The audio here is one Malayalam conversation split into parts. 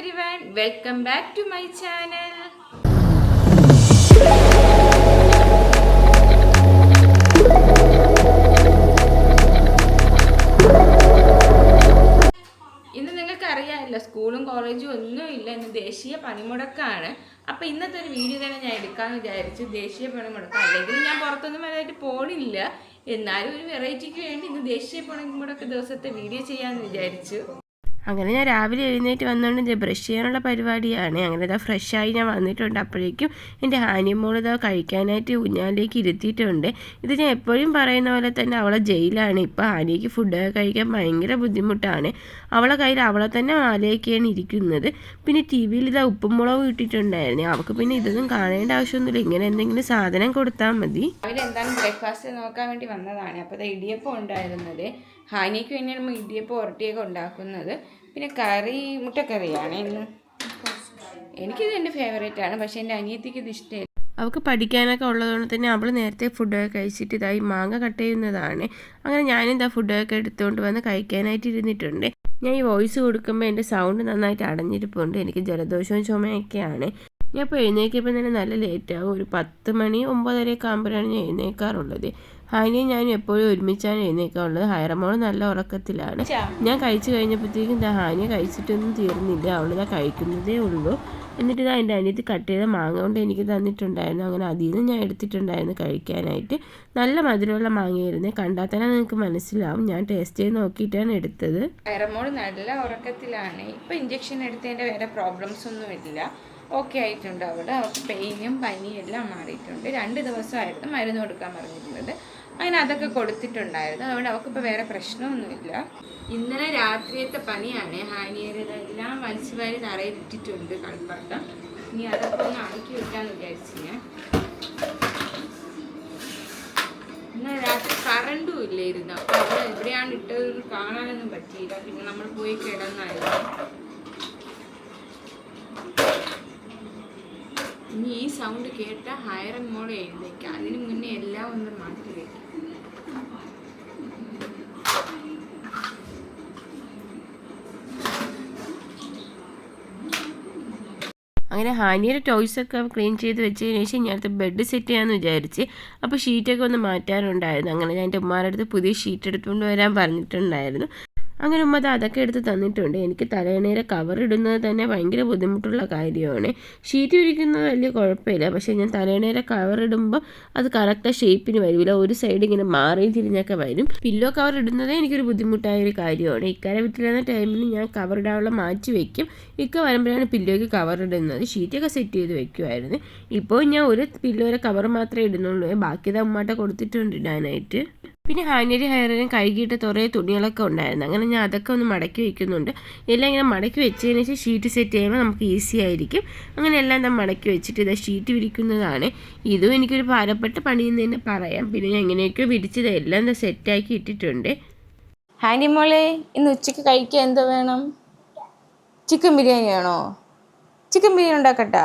everyone, welcome back to my channel. ഇന്ന് നിങ്ങൾക്ക് അറിയാമല്ലോ സ്കൂളും കോളേജും ഒന്നുമില്ല, ഇന്ന് ദേശീയ പണിമുടക്കാണ്. അപ്പോൾ ഇന്നത്തെ ഒരു വീഡിയോ തന്നെ ഞാൻ എടുക്കാമെന്ന് വിചാരിച്ചു. ദേശീയ പണിമുടക്കം അല്ലെങ്കിൽ ഞാൻ പുറത്തൊന്നും വലുതായിട്ട് പോണില്ല, എന്നാലും ഒരു വെറൈറ്റിക്ക് വേണ്ടി ഇന്ന് ദേശീയ പണിമുടക്ക് ദിവസത്തെ വീഡിയോ ചെയ്യാമെന്ന് വിചാരിച്ചു. അങ്ങനെ ഞാൻ രാവിലെ എഴുന്നേറ്റ് വന്നുകൊണ്ട് ബ്രഷ് ചെയ്യാനുള്ള പരിപാടിയാണ്. അങ്ങനെ ഇതാ ഫ്രഷായി ഞാൻ വന്നിട്ടുണ്ട്. അപ്പോഴേക്കും എൻ്റെ ഹാനിമോൾ ഇതാ കഴിക്കാനായിട്ട് ഊഞ്ഞാലിലേക്ക് ഇരുത്തിയിട്ടുണ്ട്. ഇത് ഞാൻ എപ്പോഴും പറയുന്ന പോലെ തന്നെ അവളെ ജയിലാണ്. ഇപ്പോൾ ഹാനിക്ക് ഫുഡൊക്കെ കഴിക്കാൻ ഭയങ്കര ബുദ്ധിമുട്ടാണ്. അവളെ കയ്യിൽ അവളെ തന്നെ ആലയൊക്കെയാണ് ഇരിക്കുന്നത്. പിന്നെ ടി വിയിൽ ഇതാ ഉപ്പും മുളകും ഇട്ടിട്ടുണ്ടായിരുന്നു. അവൾക്ക് പിന്നെ ഇതൊന്നും കാണേണ്ട ആവശ്യമൊന്നുമില്ല, ഇങ്ങനെ എന്തെങ്കിലും സാധനം കൊടുത്താൽ മതി. രാവിലെ എന്താണ് ബ്രേക്ക്ഫാസ്റ്റ് നോക്കാൻ വേണ്ടി വന്നതാണ്. അപ്പോൾ ഇത് ഇടിയപ്പം ഉണ്ടായിരുന്നത്. ഹാനിക്ക് വേണ്ടിയാണ് നമ്മൾ ഇടിയപ്പം ഉരട്ടിയൊക്കെ ഉണ്ടാക്കുന്നത്. പിന്നെ കറി മുട്ടക്കറിയാണ് ഇന്ന്. എനിക്കിത് എൻ്റെ ഫേവറേറ്റ് ആണ്, പക്ഷേ എൻ്റെ അനിയത്തിക്ക് ഇത് ഇഷ്ടമില്ല. അവൾക്ക് പഠിക്കാനൊക്കെ ഉള്ളതുകൊണ്ട് തന്നെ അവൾ നേരത്തെ ഫുഡൊക്കെ കഴിച്ചിട്ട് ഇതായി മാങ്ങ കട്ട് ചെയ്യുന്നതാണ്. അങ്ങനെ ഞാനിതാ ഫുഡൊക്കെ എടുത്തുകൊണ്ട് വന്ന് കഴിക്കാനായിട്ട് ഇരുന്നിട്ടുണ്ട്. ഞാൻ ഈ വോയിസ് കൊടുക്കുമ്പോൾ എൻ്റെ സൗണ്ട് നന്നായിട്ട് അടഞ്ഞിരിപ്പുണ്ട്. എനിക്ക് ജലദോഷവും ചുമയൊക്കെയാണ്. ഞാൻ ഇപ്പോൾ എഴുന്നേൽക്കുമ്പോൾ തന്നെ നല്ല ലേറ്റാകും. ഒരു 10 മണി 9:30 ആകുമ്പോഴാണ് ഞാൻ എഴുന്നേൽക്കാറുള്ളത്. ഹാനിയും ഞാനും എപ്പോഴും ഒരുമിച്ചാണ് എഴുന്നേൽക്കാറുള്ളത്. ഹൈറമോൾ നല്ല ഉറക്കത്തിലാണ്. ഞാൻ കഴിച്ചു കഴിഞ്ഞപ്പോഴത്തേക്കും ഹാനിയെ കഴിച്ചിട്ടൊന്നും തീർന്നില്ല, അവളിതാ കഴിക്കുന്നതേ ഉള്ളൂ. എന്നിട്ട് ഇതാ എൻ്റെ അനിയത്തി കട്ട് ചെയ്ത മാങ്ങ കൊണ്ട് എനിക്ക് തന്നിട്ടുണ്ടായിരുന്നു. അങ്ങനെ അതിൽ നിന്ന് ഞാൻ എടുത്തിട്ടുണ്ടായിരുന്നു കഴിക്കാനായിട്ട്. നല്ല മധുരമുള്ള മാങ്ങയായിരുന്നു, കണ്ടാൽ തന്നെ നിങ്ങൾക്ക് മനസ്സിലാവും. ഞാൻ ടേസ്റ്റ് ചെയ്ത് നോക്കിയിട്ടാണ് എടുത്തത്. ഹൈറമോൾ നല്ല ഉറക്കത്തിലാണ്. ഇപ്പോൾ ഇഞ്ചക്ഷൻ എടുത്തതിൻ്റെ വേറെ പ്രോബ്ലംസ് ഒന്നുമില്ല, ഓക്കെ ആയിട്ടുണ്ട്. അവർക്ക് പെയിനും പനിയും എല്ലാം മാറിയിട്ടുണ്ട്. 2 ദിവസമായിരുന്നു മരുന്ന് കൊടുക്കാൻ പറഞ്ഞിരുന്നത്. അങ്ങനെ അതൊക്കെ കൊടുത്തിട്ടുണ്ടായിരുന്നു. അതുകൊണ്ട് അവൾക്കിപ്പോൾ വേറെ പ്രശ്നമൊന്നുമില്ല. ഇന്നലെ രാത്രിയത്തെ പണിയാണ്. ഹാനിയരെല്ലാം വലിച്ചു വാരി തറയിലിട്ടിട്ടുണ്ട് കളിപ്പാട്ടം. ഇനി അതൊക്കെ ഒന്ന് അടുക്കി വെക്കാമെന്ന് വിചാരിച്ചു ഞാൻ. ഇന്നലെ രാത്രി കറണ്ടും ഇല്ലായിരുന്നു. അപ്പോൾ അവിടെ എവിടെയാണ് ഇട്ടതെന്ന് കാണാനൊന്നും പറ്റിയില്ല. പിന്നെ നമ്മൾ പോയി കിടന്നായിരുന്നു. ഇനി ഈ സൗണ്ട് കേട്ട ഹൈറൻ മോളെ എഴുന്നേക്കാം. അതിന് മുന്നേ എല്ലാം ഒന്ന് മാറ്റി വയ്ക്കും. അങ്ങനെ ഹാനിയുടെ ടോയ്സൊക്കെ ക്ലീൻ ചെയ്ത് വെച്ചതിന് ശേഷം ഞാനത് ബെഡ് സെറ്റ് ചെയ്യാമെന്ന് വിചാരിച്ച്. അപ്പോൾ ഷീറ്റൊക്കെ ഒന്ന് മാറ്റാനുണ്ടായിരുന്നു. അങ്ങനെ ഞാൻ എൻ്റെ ഉമ്മാരുടെ അടുത്ത് പുതിയ ഷീറ്റ് എടുത്തുകൊണ്ട് വരാൻ പറഞ്ഞിട്ടുണ്ടായിരുന്നു. അങ്ങനെ ഉമ്മ അതൊക്കെ എടുത്ത് തന്നിട്ടുണ്ട്. എനിക്ക് തലയണയുടെ കവർ ഇടുന്നത് തന്നെ ഭയങ്കര ബുദ്ധിമുട്ടുള്ള കാര്യമാണ്. ഷീറ്റ് വിരിക്കുന്നത് വലിയ കുഴപ്പമില്ല, പക്ഷേ ഞാൻ തലയണയുടെ കവർ ഇടുമ്പോൾ അത് കറക്റ്റ് ഷേപ്പിന് വരില്ല. ഒരു സൈഡ് ഇങ്ങനെ മാറിയും തിരിഞ്ഞൊക്കെ വരും. പില്ലോ കവർ ഇടുന്നതേ എനിക്കൊരു ബുദ്ധിമുട്ടായൊരു കാര്യമാണ്. ഇക്കാരെ വിട്ടിരുന്ന ടൈമിൽ ഞാൻ കവർ ഇടാനുള്ള മാറ്റി വയ്ക്കും. ഇക്ക വരുമ്പോഴാണ് പില്ലോയ്ക്ക് കവർ ഇടുന്നത്. ഷീറ്റൊക്കെ സെറ്റ് ചെയ്ത് വെക്കുമായിരുന്നു. ഇപ്പോൾ ഞാൻ ഒരു പില്ലോയുടെ കവർ മാത്രമേ ഇടുന്നുള്ളൂ, ബാക്കിയത് ഉമ്മാട്ട കൊടുത്തിട്ടുണ്ട് ഇടാനായിട്ട്. പിന്നെ ഹാനിയുടെ ഹെയറിനും കഴുകിയിട്ട് കുറേ തുണികളൊക്കെ ഉണ്ടായിരുന്നു. അങ്ങനെ ഞാൻ അതൊക്കെ ഒന്ന് മടക്കി വയ്ക്കുന്നുണ്ട്. എല്ലാം ഇങ്ങനെ മടക്കി വെച്ചതിന് ശേഷം ഷീറ്റ് സെറ്റ് ചെയ്യുമ്പോൾ നമുക്ക് ഈസി ആയിരിക്കും. അങ്ങനെ എല്ലാം ഞാൻ മടക്കി വെച്ചിട്ട് ഇതാ ഷീറ്റ് വിരിക്കുന്നതാണ്. ഇതും എനിക്കൊരു ഭാരപ്പെട്ട പണിയെന്ന് തന്നെ പറയാം. പിന്നെ ഞാൻ എങ്ങനെയൊക്കെയോ വിരിച്ചത് എല്ലാം എന്താ സെറ്റാക്കി ഇട്ടിട്ടുണ്ട്. ഹാനി മോളെ, ഇന്ന് ഉച്ചയ്ക്ക് കഴിക്കാൻ എന്തോ വേണം? ചിക്കൻ ബിരിയാണി വേണോ? ചിക്കൻ ബിരിയാണി ഉണ്ടാക്കട്ടാ?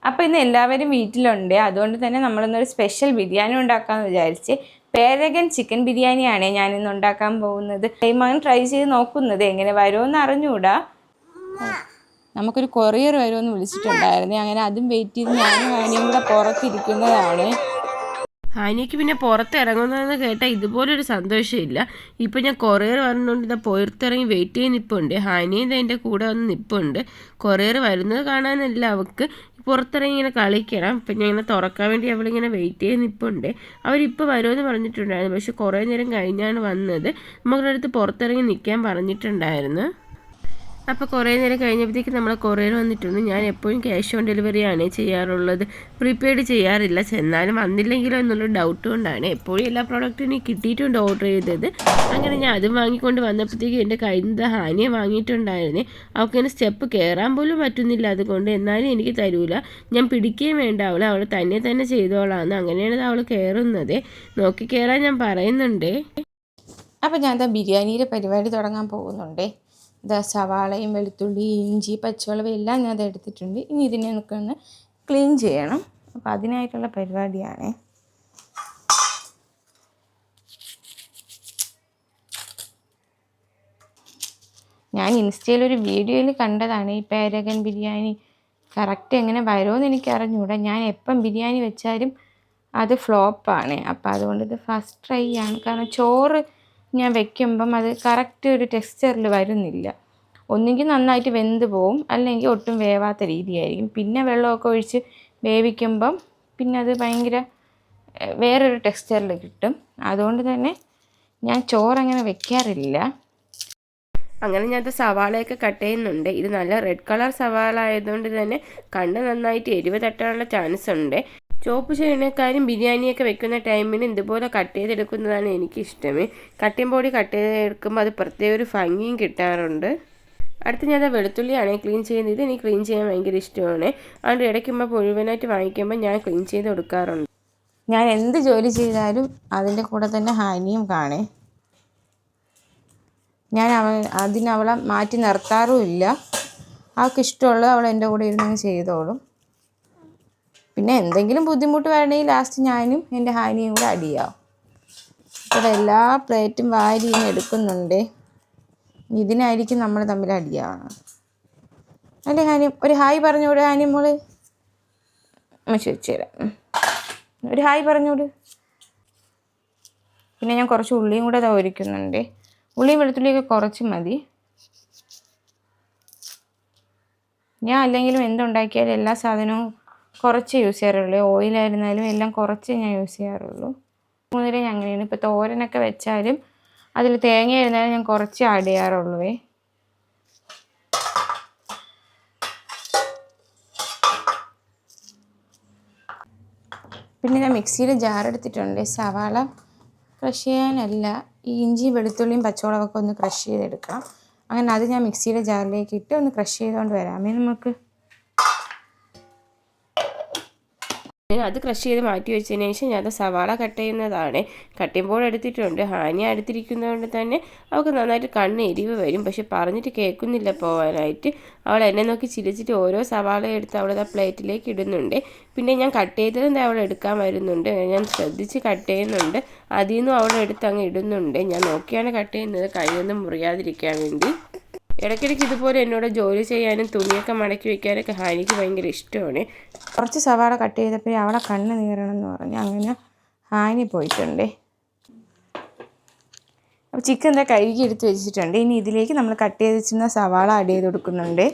അപ്പോൾ ഇന്ന് എല്ലാവരും വീട്ടിലുണ്ട്, അതുകൊണ്ട് തന്നെ നമ്മളിന്നൊരു സ്പെഷ്യൽ ബിരിയാണി ഉണ്ടാക്കാമെന്ന് വിചാരിച്ച്. പേരകൻ ചിക്കൻ ബിരിയാണിയാണ് ഞാനിന്ന് ഉണ്ടാക്കാൻ പോകുന്നത്. മകൻ ട്രൈ ചെയ്ത് നോക്കുന്നത്, എങ്ങനെ വരുമെന്ന് അറിഞ്ഞുകൂടാ. നമുക്കൊരു കൊറിയർ വരുമെന്ന് വിളിച്ചിട്ടുണ്ടായിരുന്നു. അങ്ങനെ അതും വെയിറ്റ് ചെയ്ത് ഞാനും ഹാനിയും കൂടെ പുറത്തിരിക്കുന്നതാണ്. ഹാനിക്ക് പിന്നെ പുറത്ത് ഇറങ്ങുന്നതെന്ന് കേട്ടാൽ ഇതുപോലൊരു സന്തോഷമില്ല. ഇപ്പം ഞാൻ കൊറിയർ പറഞ്ഞുകൊണ്ട് ഇതാ പുറത്തിറങ്ങി വെയിറ്റ് ചെയ്ത് നിൽപ്പുണ്ട്. ഹാനിയും എൻ്റെ കൂടെ വന്ന് നിൽപ്പുണ്ട്. കൊറിയർ വരുന്നത് കാണാനല്ല, അവൾക്ക് പുറത്തിറങ്ങി ഇങ്ങനെ കളിക്കണം. അപ്പം ഞാൻ ഇങ്ങനെ തുറക്കാൻ വേണ്ടി അവളിങ്ങനെ വെയിറ്റ് ചെയ്ത് നിൽപ്പുണ്ട്. അവരിപ്പോൾ വരുമെന്ന് പറഞ്ഞിട്ടുണ്ടായിരുന്നു, പക്ഷെ കുറേ നേരം കഴിഞ്ഞാണ് വന്നത്. നമുക്കടുത്ത് അടുത്ത് പുറത്തിറങ്ങി നിൽക്കാൻ പറഞ്ഞിട്ടുണ്ടായിരുന്നു. അപ്പോൾ കുറേ നേരം കഴിഞ്ഞപ്പോഴത്തേക്ക് നമ്മളെ കൊറിയർ വന്നിട്ടുണ്ട്. ഞാൻ എപ്പോഴും ക്യാഷ് ഓൺ ഡെലിവറിയാണ് ചെയ്യാറുള്ളത്, പ്രീപെയ്ഡ് ചെയ്യാറില്ല. ചെന്നാലും വന്നില്ലെങ്കിലോ എന്നുള്ള ഡൗട്ട് കൊണ്ടാണ്. എപ്പോഴും എല്ലാ പ്രോഡക്റ്റും എനിക്ക് കിട്ടിയിട്ടുണ്ട് ഓർഡർ ചെയ്തത്. അങ്ങനെ ഞാൻ അതും വാങ്ങിക്കൊണ്ട് വന്നപ്പോഴത്തേക്ക് എൻ്റെ കയ്യിൽ നിന്ന് ഹാനിയെ വാങ്ങിയിട്ടുണ്ടായിരുന്നേ. അവൾക്കിങ്ങനെ സ്റ്റെപ്പ് കയറാൻ പോലും പറ്റുന്നില്ല, അതുകൊണ്ട് എന്നാലും എനിക്ക് തരൂല. ഞാൻ പിടിക്കുകയും വേണ്ട, അവൾ തന്നെ ചെയ്തോളാന്ന്. അങ്ങനെയാണ് അവൾ കയറുന്നത്. നോക്കി കയറാൻ ഞാൻ പറയുന്നുണ്ട്. അപ്പോൾ ഞാൻ ബിരിയാണിയുടെ പരിപാടി തുടങ്ങാൻ പോകുന്നുണ്ടേ. സവാളയും വെളുത്തുള്ളിയും ഇഞ്ചി പച്ചമുളക് എല്ലാം ഞാൻ അത് എടുത്തിട്ടുണ്ട്. ഇനി ഇതിനെ നമുക്കൊന്ന് ക്ലീൻ ചെയ്യണം. അപ്പോൾ അതിനായിട്ടുള്ള പരിപാടിയാണ്. ഞാൻ ഇൻസ്റ്റയിലൊരു വീഡിയോയിൽ കണ്ടതാണ് ഈ പേരകൻ ബിരിയാണി. കറക്റ്റ് എങ്ങനെ വരുമെന്ന് എനിക്ക് അറിഞ്ഞുകൂടാ. ഞാൻ എപ്പം ബിരിയാണി വെച്ചാലും അത് ഫ്ലോപ്പാണ്. അപ്പോൾ അതുകൊണ്ട് ഇത് ഫസ്റ്റ് ട്രൈ ആണ്. കാരണം ചോറ് ഞാൻ വെക്കുമ്പം അത് കറക്റ്റ് ഒരു ടെക്സ്ചറിൽ വരുന്നില്ല. ഒന്നുകിൽ നന്നായിട്ട് വെന്ത് പോവും, അല്ലെങ്കിൽ ഒട്ടും വേവാത്ത രീതിയായിരിക്കും. പിന്നെ വെള്ളമൊക്കെ ഒഴിച്ച് വേവിക്കുമ്പം പിന്നെ അത് ഭയങ്കര വേറൊരു ടെക്സ്ചറിൽ കിട്ടും. അതുകൊണ്ട് തന്നെ ഞാൻ ചോറങ്ങനെ വെക്കാറില്ല. അങ്ങനെ ഞാനത് സവാളയൊക്കെ കട്ട് ചെയ്യുന്നുണ്ട്. ഇത് നല്ല റെഡ് കളർ സവാള ആയതുകൊണ്ട് തന്നെ കണ്ണ് നന്നായിട്ട് എരിവ് തട്ടാനുള്ള ചാൻസ് ഉണ്ട്. ചോപ്പ് ചെയ്യുന്നേക്കാളും ബിരിയാണിയൊക്കെ വെക്കുന്ന ടൈമിന് ഇതുപോലെ കട്ട് ചെയ്തെടുക്കുന്നതാണ് എനിക്കിഷ്ടം. കട്ടിംഗ് ബോർഡിൽ കട്ട് ചെയ്തെടുക്കുമ്പോൾ അത് പ്രത്യേക ഒരു ഭംഗിയും കിട്ടാറുണ്ട്. അടുത്ത് ഞാൻ വെളുത്തുള്ളിയാണ് ക്ലീൻ ചെയ്യുന്നത്. ഇത് എനിക്ക് ക്ലീൻ ചെയ്യാൻ ഭയങ്കര ഇഷ്ടമാണ്. അതുകൊണ്ട് ഇടയ്ക്കുമ്പോൾ മുഴുവനായിട്ട് വാങ്ങിക്കുമ്പോൾ ഞാൻ ക്ലീൻ ചെയ്ത് കൊടുക്കാറുണ്ട്. ഞാൻ എന്ത് ജോലി ചെയ്താലും അതിൻ്റെ കൂടെ തന്നെ ഹാനിയും കാണേ. ഞാൻ അവളെ മാറ്റി നിർത്താറുമില്ല. അവൾക്ക് ഇഷ്ടമുള്ളത് അവൾ എൻ്റെ കൂടെ ഇരുന്ന് ചെയ്തോളും. പിന്നെ എന്തെങ്കിലും ബുദ്ധിമുട്ട് വരണമെങ്കിൽ ലാസ്റ്റ് ഞാനും എൻ്റെ ഹാനിയും കൂടെ അടിയാവും. ഇവിടെ എല്ലാ പ്ലേറ്റും വാരി ഇങ്ങനെ എടുക്കുന്നുണ്ട്. ഇതിനായിരിക്കും നമ്മൾ തമ്മിൽ അടിയാവണം. അല്ലേ ഹാനി? ഒരു ഹായ് പറഞ്ഞോട് ഹാനി മോള്. വെച്ച് തരാം. ഒരു ഹായ് പറഞ്ഞോട്. പിന്നെ ഞാൻ കുറച്ച് ഉള്ളിയും കൂടെ ഒഴിക്കുന്നുണ്ട്. ഉള്ളിയും വെളുത്തുള്ളിയൊക്കെ കുറച്ച് മതി. ഞാൻ അല്ലെങ്കിലും എന്തുണ്ടാക്കിയാലും എല്ലാ സാധനവും കുറച്ച് യൂസ് ചെയ്യാറുള്ളൂ. ഓയിലായിരുന്നാലും എല്ലാം കുറച്ച് ഞാൻ യൂസ് ചെയ്യാറുള്ളൂ. മുതലേ ഞാൻ അങ്ങനെയാണ്. ഇപ്പോൾ തോരനൊക്കെ വെച്ചാലും അതിൽ തേങ്ങ ആയിരുന്നാലും ഞാൻ കുറച്ച് ആഡ് ചെയ്യാറുള്ളൂ. പിന്നെ ഞാൻ മിക്സിയിൽ ജാർ എടുത്തിട്ടുണ്ട്. സവാള ക്രഷ് ചെയ്യാനല്ല, ഈ ഇഞ്ചി വെളുത്തുള്ളിയും പച്ചമുളകൊക്കെ ഒന്ന് ക്രഷ് ചെയ്തെടുക്കാം. അങ്ങനെ അത് ഞാൻ മിക്സിയുടെ ജാറിലേക്ക് ഇട്ട് ഒന്ന് ക്രഷ് ചെയ്തുകൊണ്ട് വരാമേ നമുക്ക്. അത് ക്രഷ് ചെയ്ത് മാറ്റി വെച്ചതിന് ശേഷം ഞാൻ സവാള കട്ട് ചെയ്യുന്നതാണ്. കട്ടിംഗ് എടുത്തിട്ടുണ്ട്. ഹാനി അടുത്തിരിക്കുന്നതുകൊണ്ട് തന്നെ അവൾക്ക് നന്നായിട്ട് കണ്ണ് എരിവ് വരും. പക്ഷെ പറഞ്ഞിട്ട് കേൾക്കുന്നില്ല പോകാനായിട്ട്. അവൾ എന്നെ നോക്കി ചിരിച്ചിട്ട് ഓരോ സവാള എടുത്ത് അവളത് ആ പ്ലേറ്റിലേക്ക് ഇടുന്നുണ്ട്. പിന്നെ ഞാൻ കട്ട് ചെയ്തതും അവൾ എടുക്കാൻ വരുന്നുണ്ട്. ഞാൻ ശ്രദ്ധിച്ച് കട്ട് ചെയ്യുന്നുണ്ട്. അതിൽ നിന്നും അവൾ എടുത്ത് അങ്ങ് ഇടുന്നുണ്ട്. ഞാൻ നോക്കിയാണ് കട്ട് ചെയ്യുന്നത്, കൈയൊന്നും മുറിയാതിരിക്കാൻ വേണ്ടി. ഇടയ്ക്കിടയ്ക്ക് ഇതുപോലെ എന്നോട് ജോലി ചെയ്യാനും തുണിയൊക്കെ മടക്കി വയ്ക്കാനൊക്കെ ഹാനിക്ക് ഭയങ്കര ഇഷ്ടമാണ്. കുറച്ച് സവാള കട്ട് ചെയ്തപ്പോൾ അവളെ കണ്ണ് നീറണം എന്ന് പറഞ്ഞ് അങ്ങനെ ഹാനി പോയിട്ടുണ്ടേ. അപ്പോൾ ചിക്കൻ എന്താ കഴുകി എടുത്ത് വെച്ചിട്ടുണ്ട്. ഇനി ഇതിലേക്ക് നമ്മൾ കട്ട് ചെയ്ത് വെച്ചിരുന്ന സവാള ആഡ് ചെയ്ത് കൊടുക്കുന്നുണ്ട്.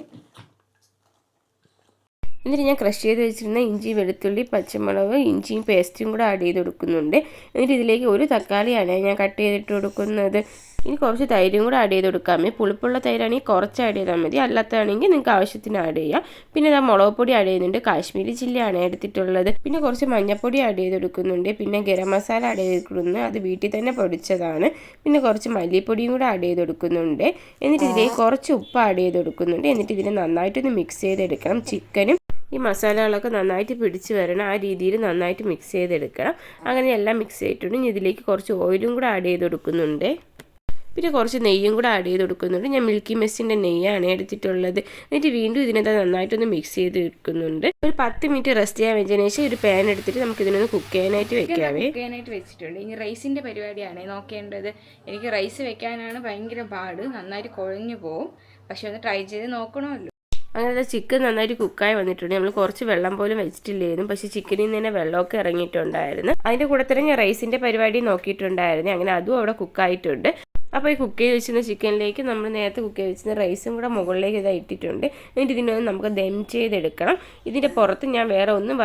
എന്നിട്ട് ഞാൻ ക്രഷ് ചെയ്ത് വെച്ചിരുന്ന ഇഞ്ചി വെളുത്തുള്ളി പച്ചമുളക് ഇഞ്ചിയും പേസ്റ്റും കൂടെ ആഡ് ചെയ്ത് കൊടുക്കുന്നുണ്ട്. എന്നിട്ട് ഇതിലേക്ക് ഒരു തക്കാളിയാണ് ഞാൻ കട്ട് ചെയ്തിട്ട് കൊടുക്കുന്നത്. ഇനി കുറച്ച് തൈരും കൂടെ ആഡ് ചെയ്ത് കൊടുക്കാമേ. പുളിപ്പുള്ള തൈരാണെങ്കിൽ കുറച്ച് ആഡ് ചെയ്താൽ മതി, അല്ലാത്തതാണെങ്കിൽ നിങ്ങൾക്ക് ആവശ്യത്തിന് ആഡ് ചെയ്യാം. പിന്നെ ഇതാ മുളക് പൊടി ആഡ് ചെയ്യുന്നുണ്ട്. കാശ്മീരി ചില്ലിയാണ് എടുത്തിട്ടുള്ളത്. പിന്നെ കുറച്ച് മഞ്ഞൾപ്പൊടി ആഡ് ചെയ്ത് കൊടുക്കുന്നുണ്ട്. പിന്നെ ഗരം മസാല ആഡ് ചെയ്ത് കൊടുക്കുന്നു, അത് വീട്ടിൽ തന്നെ പൊടിച്ചതാണ്. പിന്നെ കുറച്ച് മല്ലിപ്പൊടിയും കൂടെ ആഡ് ചെയ്ത് കൊടുക്കുന്നുണ്ട്. എന്നിട്ട് ഇതിലേക്ക് കുറച്ച് ഉപ്പ് ആഡ് ചെയ്ത് കൊടുക്കുന്നുണ്ട്. എന്നിട്ട് ഇതിനെ നന്നായിട്ടൊന്ന് മിക്സ് ചെയ്തെടുക്കണം. ചിക്കനും ഈ മസാലകളൊക്കെ നന്നായിട്ട് പിടിച്ച് വരണം, ആ രീതിയിൽ നന്നായിട്ട് മിക്സ് ചെയ്തെടുക്കണം. അങ്ങനെ എല്ലാം മിക്സ് ചെയ്തിട്ടുണ്ട്. ഇനി ഇതിലേക്ക് കുറച്ച് ഓയിലും കൂടെ ആഡ് ചെയ്ത് കൊടുക്കുന്നുണ്ട്. പിന്നെ കുറച്ച് നെയ്യും കൂടെ ആഡ് ചെയ്ത് കൊടുക്കുന്നുണ്ട്. ഞാൻ മിൽക്കി മെസ്സിൻ്റെ നെയ്യാണ് എടുത്തിട്ടുള്ളത്. എന്നിട്ട് വീണ്ടും ഇതിനകത്ത് നന്നായിട്ടൊന്ന് മിക്സ് ചെയ്ത് വെക്കുന്നുണ്ട്. ഒരു 10 മിനിറ്റ് റെസ്റ്റ് ചെയ്യാൻ വെച്ചതിന് ശേഷം ഒരു പാൻ എടുത്തിട്ട് നമുക്ക് ഇതിനൊന്ന് കുക്ക് ചെയ്യാനായിട്ട് വെച്ചിട്ടുണ്ട്. ഇനി റൈസിൻ്റെ പരിപാടിയാണ് നോക്കേണ്ടത്. എനിക്ക് റൈസ് വെക്കാനാണ് ഭയങ്കര പാട്, നന്നായിട്ട് കുഴഞ്ഞു പോവും. പക്ഷെ ഒന്ന് ട്രൈ ചെയ്ത് നോക്കണമല്ലോ. അങ്ങനെ ചിക്കൻ നന്നായിട്ട് കുക്കായി വന്നിട്ടുണ്ട്. നമ്മൾ കുറച്ച് വെള്ളം പോലും വെച്ചിട്ടില്ലായിരുന്നു, പക്ഷേ ചിക്കനിൽ നിന്ന് തന്നെ വെള്ളമൊക്കെ ഇറങ്ങിയിട്ടുണ്ടായിരുന്നു. അതിൻ്റെ കൂടെ തന്നെ ഞാൻ റൈസിൻ്റെ പരിപാടി നോക്കിയിട്ടുണ്ടായിരുന്നു. അങ്ങനെ അതും അവിടെ കുക്കായിട്ടുണ്ട്. അപ്പോൾ ഈ കുക്ക് ചെയ്ത് വെച്ചിരുന്ന ചിക്കനിലേക്ക് നമ്മൾ നേരത്തെ കുക്ക് ചെയ്ത് വെച്ചിരുന്ന റൈസും കൂടെ മുകളിലേക്ക് ഇതാ ഇട്ടിട്ടുണ്ട്. എന്നിട്ട് ഇതിനൊന്ന് നമുക്ക് ദം ചെയ്തെടുക്കണം. ഇതിൻ്റെ പുറത്ത് ഞാൻ വേറെ ഒന്നും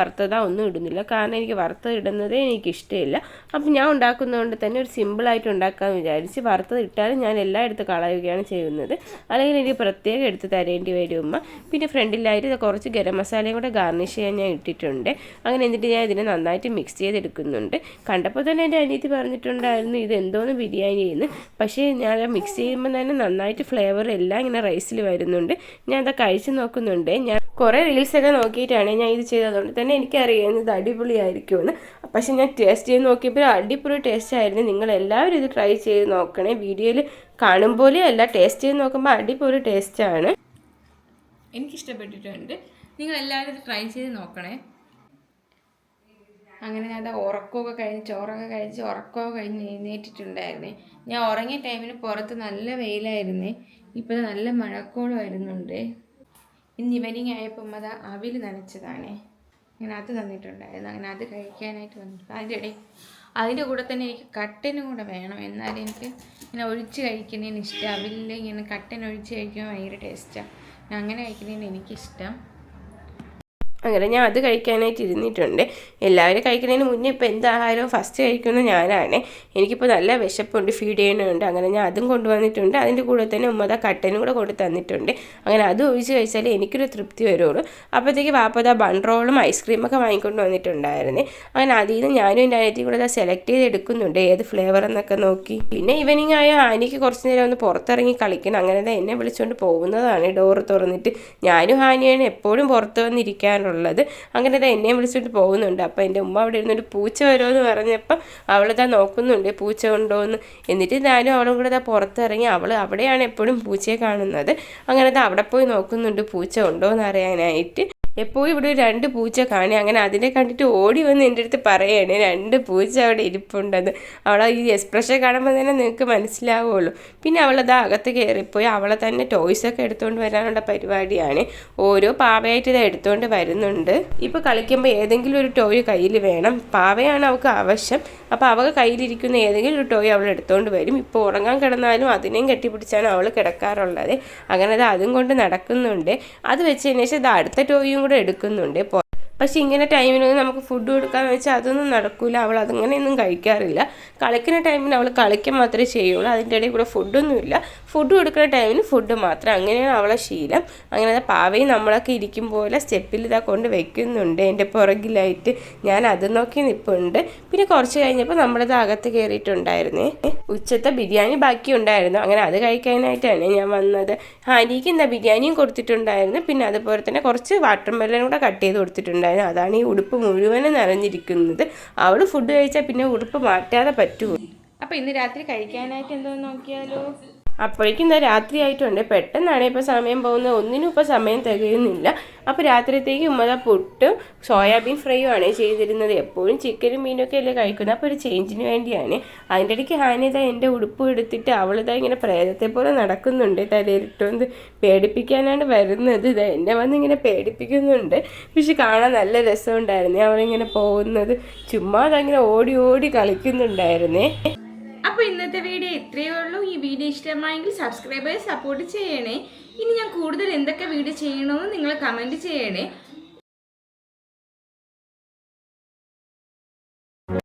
ഒന്നും ഇടുന്നില്ല, കാരണം എനിക്ക് വറുത്തത് ഇടുന്നതേ എനിക്കിഷ്ടമില്ല. അപ്പോൾ ഞാൻ ഉണ്ടാക്കുന്നതുകൊണ്ട് തന്നെ ഒരു സിമ്പിളായിട്ട് ഉണ്ടാക്കാമെന്ന് വിചാരിച്ച് വറുത്തത് ഇട്ടാലും ഞാൻ എല്ലാം എടുത്ത് കളയുകയാണ് ചെയ്യുന്നത്. അല്ലെങ്കിൽ എനിക്ക് പ്രത്യേകം എടുത്ത് തരേണ്ടി വരും. പിന്നെ ഫ്രണ്ടിലായിട്ട് കുറച്ച് ഗരം മസാലയും കൂടെ ഗാർണിഷ് ചെയ്യാൻ ഞാൻ ഇട്ടിട്ടുണ്ട്. അങ്ങനെ എന്നിട്ട് ഞാൻ ഇതിനെ നന്നായിട്ട് മിക്സ് ചെയ്തെടുക്കുന്നുണ്ട്. കണ്ടപ്പോൾ തന്നെ എൻ്റെ അനിയത്തി പറഞ്ഞിട്ടുണ്ടായിരുന്നു ഇത് എന്തോന്ന് ബിരിയാണി ചെയ്യുന്നു. പക്ഷേ ഞാൻ മിക്സ് ചെയ്യുമ്പോൾ തന്നെ നന്നായിട്ട് ഫ്ലേവർ എല്ലാം ഇങ്ങനെ റൈസിൽ വരുന്നുണ്ട്. ഞാൻ അത് കഴിച്ച് നോക്കുന്നുണ്ട്. ഞാൻ കുറേ റീൽസൊക്കെ നോക്കിയിട്ടാണ് ഞാൻ ഇത് ചെയ്തത്. അതുകൊണ്ട് തന്നെ എനിക്കറിയാം ഇത് അടിപൊളിയായിരിക്കുമെന്ന്. പക്ഷേ ഞാൻ ടേസ്റ്റ് ചെയ്ത് നോക്കിയപ്പോൾ അടിപൊളി ടേസ്റ്റ് ആയിരുന്നു. നിങ്ങളെല്ലാവരും ഇത് ട്രൈ ചെയ്ത് നോക്കണേ. വീഡിയോയിൽ കാണും പോലെയല്ല, ടേസ്റ്റ് ചെയ്ത് നോക്കുമ്പോൾ അടിപൊളി ടേസ്റ്റാണ്. എനിക്കിഷ്ടപ്പെട്ടിട്ടുണ്ട്. നിങ്ങളെല്ലാവരും ഇത് ട്രൈ ചെയ്ത് നോക്കണേ. അങ്ങനെ ഞാൻ ഉറക്കമൊക്കെ കഴിഞ്ഞ് ചോറൊക്കെ കഴിച്ച് ഉറക്കമൊക്കെ കഴിഞ്ഞ് എഴുന്നേറ്റിട്ടുണ്ടായിരുന്നേ. ഞാൻ ഉറങ്ങിയ ടൈമിന് പുറത്ത് നല്ല വെയിലായിരുന്നേ. ഇപ്പോൾ നല്ല മഴക്കോളം വരുന്നുണ്ട്. ഇന്ന് ഈവനിങ് ആയപ്പോൾ അത് അവിൽ നനച്ചതാണേ, അങ്ങനെ അത് തന്നിട്ടുണ്ടായിരുന്നു. അങ്ങനെ അത് കഴിക്കാനായിട്ട് വന്നിട്ടുണ്ട്. അതിൻ്റെ കൂടെ തന്നെ എനിക്ക് കട്ടനും കൂടെ വേണം, എന്നാലും എനിക്ക് ഇങ്ങനെ ഒഴിച്ച് കഴിക്കുന്നതിന് ഇഷ്ടം. അവിലിൽ ഇങ്ങനെ കട്ടൻ ഒഴിച്ച് കഴിക്കുമ്പോൾ ഭയങ്കര ടേസ്റ്റാണ്. അങ്ങനെ കഴിക്കുന്നതിന് എനിക്കിഷ്ടം. അങ്ങനെ ഞാൻ അത് കഴിക്കാനായിട്ട് ഇരുന്നിട്ടുണ്ട്. എല്ലാവരും കഴിക്കുന്നതിന് മുന്നേ ഇപ്പോൾ എന്താഹാരവും ഫസ്റ്റ് കഴിക്കുന്നത് ഞാനാണ്. എനിക്കിപ്പോൾ നല്ല വിശപ്പുണ്ട്, ഫീഡ് ചെയ്യണമുണ്ട്. അങ്ങനെ ഞാൻ അതും കൊണ്ടുവന്നിട്ടുണ്ട്. അതിൻ്റെ കൂടെ തന്നെ ഉമ്മത കട്ടനും കൂടെ കൊണ്ട് തന്നിട്ടുണ്ട്. അങ്ങനെ അത് ഒഴിച്ച് കഴിച്ചാൽ എനിക്കൊരു തൃപ്തി വരുള്ളൂ. അപ്പോഴത്തേക്ക് വാപ്പത ബൺ റോളും ഐസ്ക്രീമൊക്കെ വാങ്ങിക്കൊണ്ട് വന്നിട്ടുണ്ടായിരുന്നു. അങ്ങനെ അതിൽ നിന്ന് ഞാനും എൻ്റെ അനിയത്തിയും കൂടെ സെലക്ട് ചെയ്ത് എടുക്കുന്നുണ്ട് ഏത് ഫ്ലേവർ എന്നൊക്കെ നോക്കി. പിന്നെ ഈവനിങ് ആയ ഹാനിക്ക് കുറച്ച് നേരം ഒന്ന് പുറത്തിറങ്ങി കളിക്കണം. അങ്ങനെ എന്നെ വിളിച്ചുകൊണ്ട് പോകുന്നതാണ് ഡോറ് തുറന്നിട്ട്. ഞാനും ഹാനിയാണ് എപ്പോഴും പുറത്ത് വന്നിരിക്കാറുള്ളത്. അങ്ങനെ എന്നെ വിളിച്ചിട്ട് പോകുന്നുണ്ട്. അപ്പോൾ എൻ്റെ ഉമ്മ അവിടെ ഇരുന്നൊരു പൂച്ച വരുമെന്ന് പറഞ്ഞപ്പോൾ അവളിതാ നോക്കുന്നുണ്ട് പൂച്ച ഉണ്ടോയെന്ന്. എന്നിട്ട് ഞാനും അവളും കൂടെ പുറത്തിറങ്ങി. അവൾ അവിടെയാണ് എപ്പോഴും പൂച്ചയെ കാണുന്നത്. അങ്ങനെ അവിടെ പോയി നോക്കുന്നുണ്ട് പൂച്ച ഉണ്ടോ എന്ന് അറിയാനായിട്ട്. എപ്പോഴും ഇവിടെ 2 പൂച്ച കാണി. അങ്ങനെ അതിനെ കണ്ടിട്ട് ഓടി വന്ന് എൻ്റെ അടുത്ത് പറയാണ് 2 പൂച്ച അവിടെ ഇരിപ്പുണ്ടെന്ന്. അവളെ ഈ എക്സ്പ്രഷൻ കാണുമ്പോൾ തന്നെ നിങ്ങൾക്ക് മനസ്സിലാവുള്ളൂ. പിന്നെ അവളത് അകത്ത് കയറിപ്പോയി അവളെ തന്നെ ടോയ്സൊക്കെ എടുത്തുകൊണ്ട് വരാനുള്ള പരിപാടിയാണ്. ഓരോ പാവയായിട്ട് ഇത് എടുത്തുകൊണ്ട് വരുന്നുണ്ട്. ഇപ്പോൾ കളിക്കുമ്പോൾ ഏതെങ്കിലും ഒരു ടോയ് കയ്യിൽ വേണം. പാവയാണ് അവൾക്ക് ആവശ്യം. അപ്പോൾ അവൾക്ക് കയ്യിലിരിക്കുന്ന ഏതെങ്കിലും ഒരു ടോയ് അവൾ എടുത്തുകൊണ്ട് വരും. ഇപ്പോൾ ഉറങ്ങാൻ കിടന്നാലും അതിനെയും കെട്ടിപ്പിടിച്ചാണ് അവൾ കിടക്കാറുള്ളത്. അങ്ങനെ അതും കൊണ്ട് നടക്കുന്നുണ്ട്. അത് വെച്ചതിന് ശേഷം അടുത്ത ടോയും കൂടെ എടുക്കുന്നുണ്ട്. പക്ഷെ ഇങ്ങനെ ടൈമിനൊന്നും നമുക്ക് ഫുഡ് കൊടുക്കാമെന്ന് വെച്ചാൽ അതൊന്നും നടക്കില്ല. അവൾ അതങ്ങനെയൊന്നും കഴിക്കാറില്ല. കളിക്കുന്ന ടൈമിന് അവൾ കളിക്കാൻ മാത്രമേ ചെയ്യുള്ളൂ. അതിൻ്റെ ഇടയിൽ കൂടെ ഫുഡൊന്നുമില്ല. ഫുഡ് കൊടുക്കുന്ന ടൈമിന് ഫുഡ് മാത്രം. അങ്ങനെയാണ് അവളെ ശീലം. അങ്ങനെ പാവയും നമ്മളൊക്കെ ഇരിക്കും പോലെ സ്റ്റെപ്പിൽ കൊണ്ട് വെക്കുന്നുണ്ട് എൻ്റെ പുറകിലായിട്ട്. ഞാൻ അത് നോക്കി നിൽപ്പുണ്ട്. പിന്നെ കുറച്ച് കഴിഞ്ഞപ്പോൾ നമ്മളത് അകത്ത് കയറിയിട്ടുണ്ടായിരുന്നേ. ഉച്ചത്തെ ബിരിയാണി ബാക്കി ഉണ്ടായിരുന്നു. അങ്ങനെ അത് കഴിക്കാനായിട്ടാണ് ഞാൻ വന്നത്. ഹാനിക്ക് എന്താ ബിരിയാണിയും കൊടുത്തിട്ടുണ്ടായിരുന്നു. പിന്നെ അതുപോലെ തന്നെ കുറച്ച് വാട്ടർ മെലൺ കൂടെ കട്ട് ചെയ്ത് കൊടുത്തിട്ടുണ്ടായിരുന്നു. അതാണ് ഈ ഉടുപ്പ് മുഴുവനും നിറഞ്ഞിരിക്കുന്നത്. അവൾ ഫുഡ് കഴിച്ചാൽ പിന്നെ ഉടുപ്പ് മാറ്റാതെ പറ്റുമോ? അപ്പോൾ ഇന്ന് രാത്രി കഴിക്കാനായിട്ട് എന്തോ നോക്കിയാലോ. അപ്പോഴേക്കും എന്താ രാത്രി ആയിട്ടുണ്ട്. പെട്ടെന്നാണ് ഇപ്പോൾ സമയം പോകുന്നത്. ഒന്നിനും ഇപ്പോൾ സമയം തികയുന്നില്ല. അപ്പോൾ രാത്രിയത്തേക്ക് ഉമ്മത പുട്ടും സോയാബീൻ ഫ്രൈയും ആണ് ചെയ്തിരുന്നത്. എപ്പോഴും ചിക്കനും മീനൊക്കെ അല്ലേ കഴിക്കുന്നത്. അപ്പോൾ ഒരു ചേഞ്ചിന് വേണ്ടിയാണ്. അതിൻ്റെ ഇടയ്ക്ക് ഹാനിത എൻ്റെ ഉടുപ്പ് എടുത്തിട്ട് അവളിതാ ഇങ്ങനെ പ്രേതത്തെ പോലെ നടക്കുന്നുണ്ട്. തലയിലിട്ടൊന്ന് പേടിപ്പിക്കാനാണ് വരുന്നത്. ഇതാ എന്നെ വന്ന് ഇങ്ങനെ പേടിപ്പിക്കുന്നുണ്ട്. പക്ഷെ കാണാൻ നല്ല രസമുണ്ടായിരുന്നേ അവളിങ്ങനെ പോകുന്നത്. ചുമ്മാ അതങ്ങനെ ഓടി ഓടി കളിക്കുന്നുണ്ടായിരുന്നേ. അപ്പോൾ ഇന്നത്തെ വീഡിയോ ഇത്രയേ ഉള്ളൂ. ഈ വീഡിയോ ഇഷ്ടമായെങ്കിൽ സബ്സ്ക്രൈബ് ചെയ്ത് സപ്പോർട്ട് ചെയ്യണേ. ഇനി ഞാൻ കൂടുതൽ എന്തൊക്കെ വീഡിയോ ചെയ്യണമെന്ന് നിങ്ങൾ കമൻറ്റ് ചെയ്യണേ.